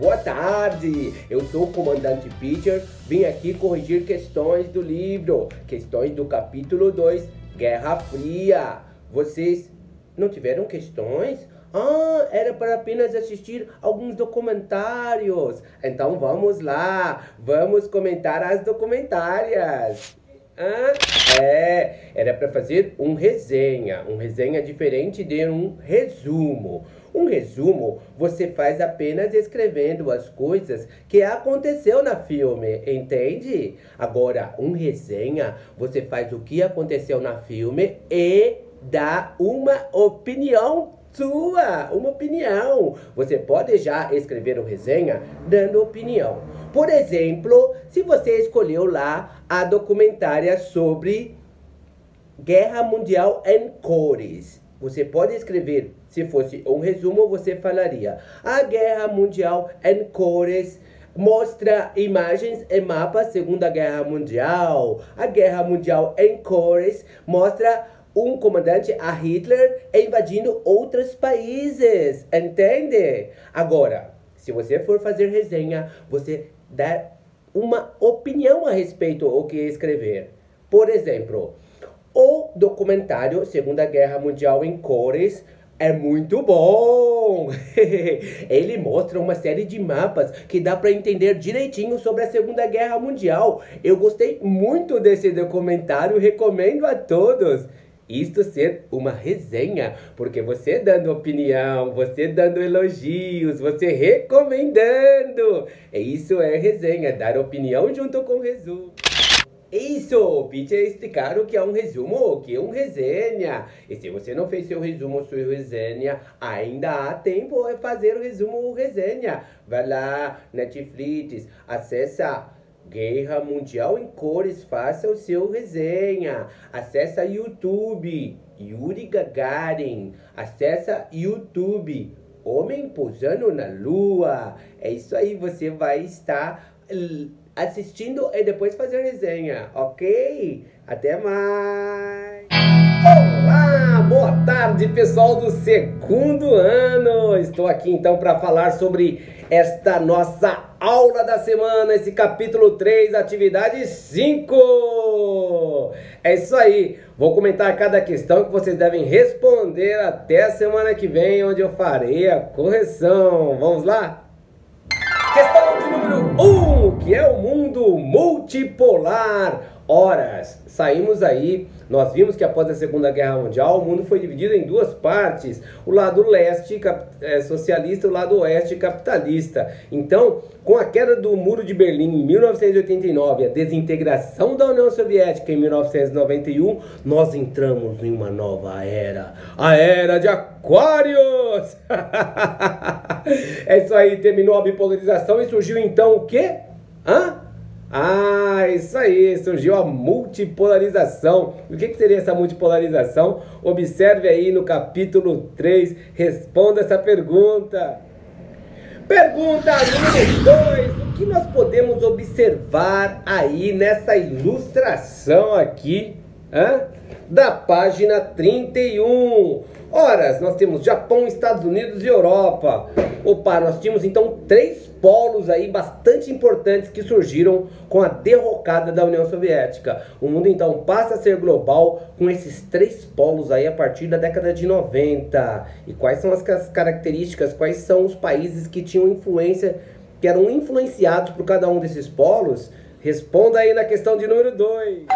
Boa tarde, eu sou o comandante Peter, vim aqui corrigir questões do livro, questões do capítulo 2, Guerra Fria. Vocês não tiveram questões? Ah, era para apenas assistir alguns documentários. Então vamos lá, vamos comentar as documentárias. Era para fazer uma resenha diferente de um resumo. Um resumo você faz apenas escrevendo as coisas que aconteceu na filme, entende? Agora, um resenha, você faz o que aconteceu na filme e dá uma opinião sua, uma opinião. Você pode já escrever uma resenha dando opinião. Por exemplo, se você escolheu lá a documentária sobre Guerra Mundial em cores, você pode escrever, se fosse um resumo, você falaria: a Guerra Mundial em cores mostra imagens e mapas Segunda Guerra Mundial. A Guerra Mundial em cores mostra um comandante, a Hitler, invadindo outros países, entende? Agora, se você for fazer resenha, você dá uma opinião a respeito do que escrever. Por exemplo, o documentário Segunda Guerra Mundial em cores é muito bom. Ele mostra uma série de mapas que dá para entender direitinho sobre a Segunda Guerra Mundial. Eu gostei muito desse documentário, recomendo a todos. Isto ser uma resenha, porque você dando opinião, você dando elogios, você recomendando. Isso é resenha, dar opinião junto com resumo. Isso, Peter explicar o que é um resumo, o que é uma resenha. E se você não fez seu resumo ou sua resenha, ainda há tempo de fazer o resumo ou resenha. Vai lá, Netflix, acessa Guerra Mundial em Cores, faça o seu resenha. Acessa YouTube, Yuri Gagarin. Acessa YouTube, Homem Pousando na Lua. É isso aí, você vai estar assistindo e depois fazer resenha, ok? Até mais! Olá, boa tarde pessoal do segundo ano! Estou aqui então para falar sobre esta nossa aula da semana, esse capítulo 3, atividade 5! É isso aí, vou comentar cada questão que vocês devem responder até a semana que vem, onde eu farei a correção. Vamos lá? Questão de número 1, que é o mundo multipolar. Horas, saímos aí, nós vimos que após a Segunda Guerra Mundial o mundo foi dividido em duas partes, o lado leste socialista e o lado oeste capitalista. Então, com a queda do Muro de Berlim em 1989 e a desintegração da União Soviética em 1991, nós entramos em uma nova era, a Era de Aquários. É isso aí, terminou a bipolarização e surgiu então o quê? Isso aí, surgiu a multipolarização. O que seria essa multipolarização? Observe aí no capítulo 3, responda essa pergunta. Pergunta número 2, o que nós podemos observar aí nessa ilustração aqui, da página 31? Ora, nós temos Japão, Estados Unidos e Europa. Opa, nós tínhamos então 3 polos aí bastante importantes que surgiram com a derrocada da União Soviética. O mundo então passa a ser global com esses 3 polos aí a partir da década de 90. E quais são as características, quais são os países que tinham influência, que eram influenciados por cada um desses polos? Responda aí na questão de número 2.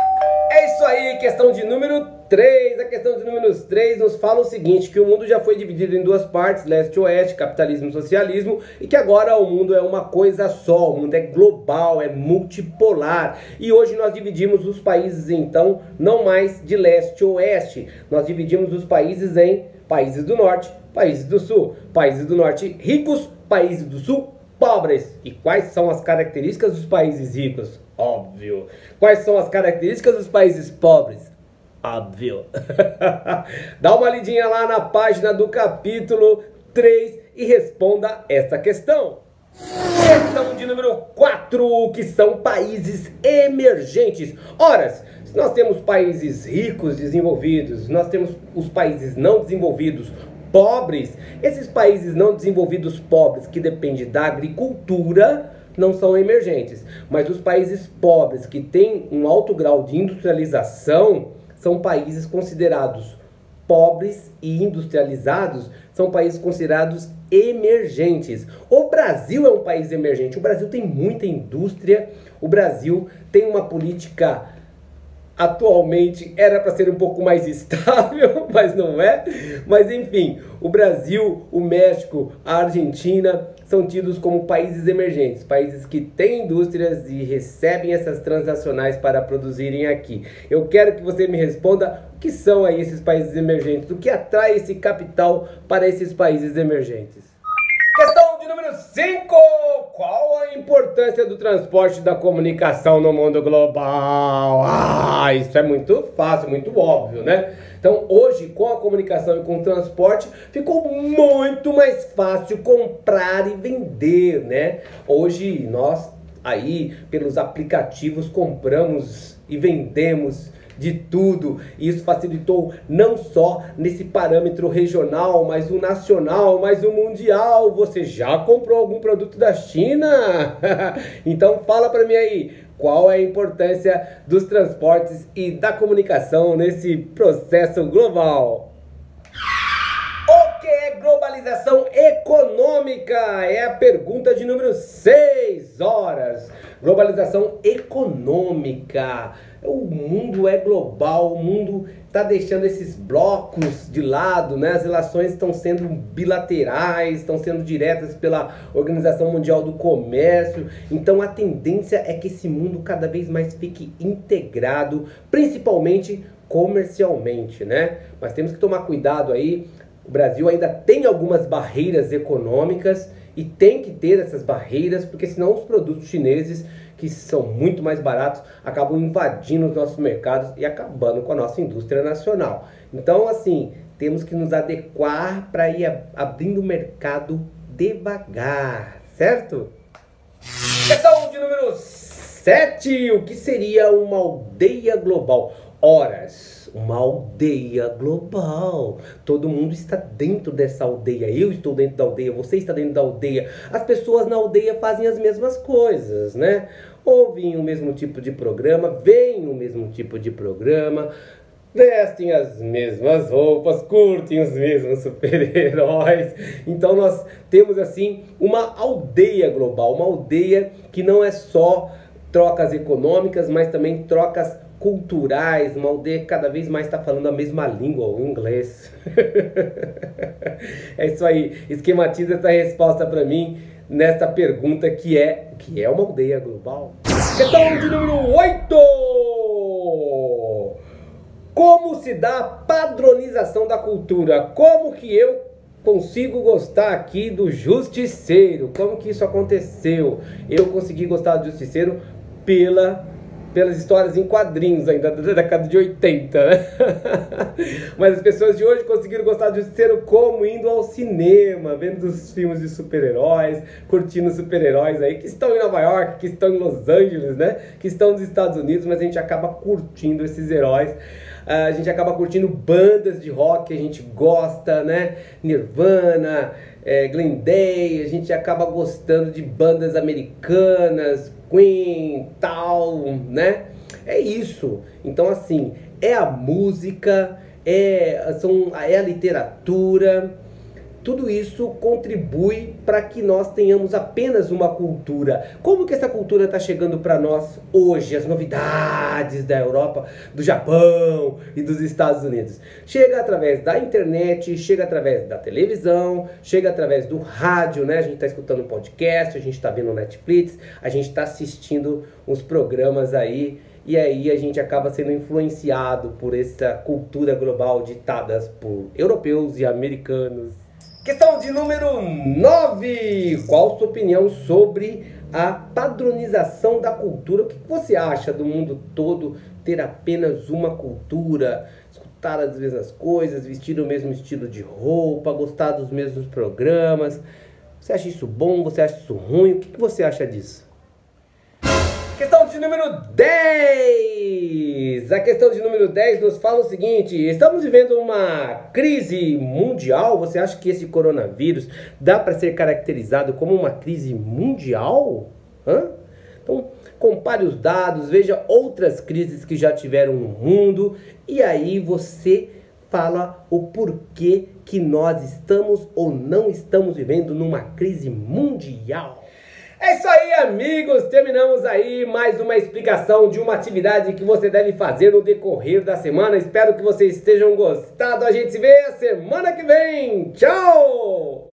É isso aí, questão de número 3. A questão de número 3 nos fala o seguinte, que o mundo já foi dividido em duas partes, leste e oeste, capitalismo e socialismo, e que agora o mundo é uma coisa só, o mundo é global, é multipolar. E hoje nós dividimos os países então, não mais de leste ou oeste, nós dividimos os países em países do norte, países do sul, países do norte ricos, países do sul pobres. E quais são as características dos países ricos? Óbvio. Quais são as características dos países pobres? Óbvio. Dá uma lidinha lá na página do capítulo 3 e responda essa questão. Questão de número 4, que são países emergentes. Ora, nós temos países ricos, desenvolvidos, nós temos os países não desenvolvidos, pobres. Esses países não desenvolvidos pobres que dependem da agricultura não são emergentes, mas os países pobres que têm um alto grau de industrialização são países considerados pobres e industrializados, são países considerados emergentes. O Brasil é um país emergente, o Brasil tem muita indústria, o Brasil tem uma política, atualmente era para ser um pouco mais estável, mas não é. Mas enfim, o Brasil, o México, a Argentina são tidos como países emergentes, países que têm indústrias e recebem essas transnacionais para produzirem aqui. Eu quero que você me responda o que são aí esses países emergentes, o que atrai esse capital para esses países emergentes. Questão de número 5. Qual a importância do transporte e da comunicação no mundo global? Isso é muito fácil, muito óbvio, né? Então, hoje, com a comunicação e com o transporte, ficou muito mais fácil comprar e vender, né? Hoje, nós aí, pelos aplicativos, compramos e vendemos de tudo, e isso facilitou não só nesse parâmetro regional, mas o nacional, mas o mundial. Você já comprou algum produto da China? Então fala pra mim aí, qual é a importância dos transportes e da comunicação nesse processo global? O que é globalização econômica? É a pergunta de número 6 horas. Globalização econômica. O mundo é global, o mundo está deixando esses blocos de lado, né? As relações estão sendo bilaterais, estão sendo diretas pela Organização Mundial do Comércio. Então a tendência é que esse mundo cada vez mais fique integrado, principalmente comercialmente, né? Mas temos que tomar cuidado aí. O Brasil ainda tem algumas barreiras econômicas e tem que ter essas barreiras, porque senão os produtos chineses, que são muito mais baratos, acabam invadindo os nossos mercados e acabando com a nossa indústria nacional. Então, assim, temos que nos adequar para ir abrindo o mercado devagar, certo? Questão de número 7. O que seria uma aldeia global? Horas, uma aldeia global. Todo mundo está dentro dessa aldeia. Eu estou dentro da aldeia, você está dentro da aldeia. As pessoas na aldeia fazem as mesmas coisas, né? Ouvem o mesmo tipo de programa, veem o mesmo tipo de programa, vestem as mesmas roupas, curtem os mesmos super-heróis. Então nós temos assim uma aldeia global, uma aldeia que não é só trocas econômicas, mas também trocas culturais, uma aldeia que cada vez mais está falando a mesma língua, o inglês. É isso aí, esquematiza essa resposta para mim nesta pergunta que é uma aldeia global. Questão de número 8. Como se dá a padronização da cultura? Como que eu consigo gostar aqui do Justiceiro? Como que isso aconteceu? Eu consegui gostar do Justiceiro pelas histórias em quadrinhos ainda da década de 80, né? Mas as pessoas de hoje conseguiram gostar do Justiceiro como indo ao cinema, vendo os filmes de super-heróis, curtindo super-heróis aí que estão em Nova York, que estão em Los Angeles, né? Que estão nos Estados Unidos, mas a gente acaba curtindo esses heróis. A gente acaba curtindo bandas de rock que a gente gosta, né? Nirvana, Green Day, a gente acaba gostando de bandas americanas, Queen, tal, né? É isso. Então, assim, é a música, é a literatura. Tudo isso contribui para que nós tenhamos apenas uma cultura. Como que essa cultura está chegando para nós hoje? As novidades da Europa, do Japão e dos Estados Unidos. Chega através da internet, chega através da televisão, chega através do rádio, né? A gente está escutando um podcast, a gente está vendo Netflix, a gente está assistindo uns programas aí. E aí a gente acaba sendo influenciado por essa cultura global ditadas por europeus e americanos. Questão de número 9. Qual a sua opinião sobre a padronização da cultura? O que você acha do mundo todo ter apenas uma cultura? Escutar as mesmas coisas, vestir o mesmo estilo de roupa, gostar dos mesmos programas. Você acha isso bom? Você acha isso ruim? O que você acha disso? Questão de de número 10. A questão de número 10 nos fala o seguinte: estamos vivendo uma crise mundial. Você acha que esse coronavírus dá para ser caracterizado como uma crise mundial? Então, compare os dados, veja outras crises que já tiveram no mundo e aí você fala o porquê que nós estamos ou não estamos vivendo numa crise mundial. É isso aí, amigos, terminamos aí mais uma explicação de uma atividade que você deve fazer no decorrer da semana. Espero que vocês estejam gostando. A gente se vê semana que vem. Tchau!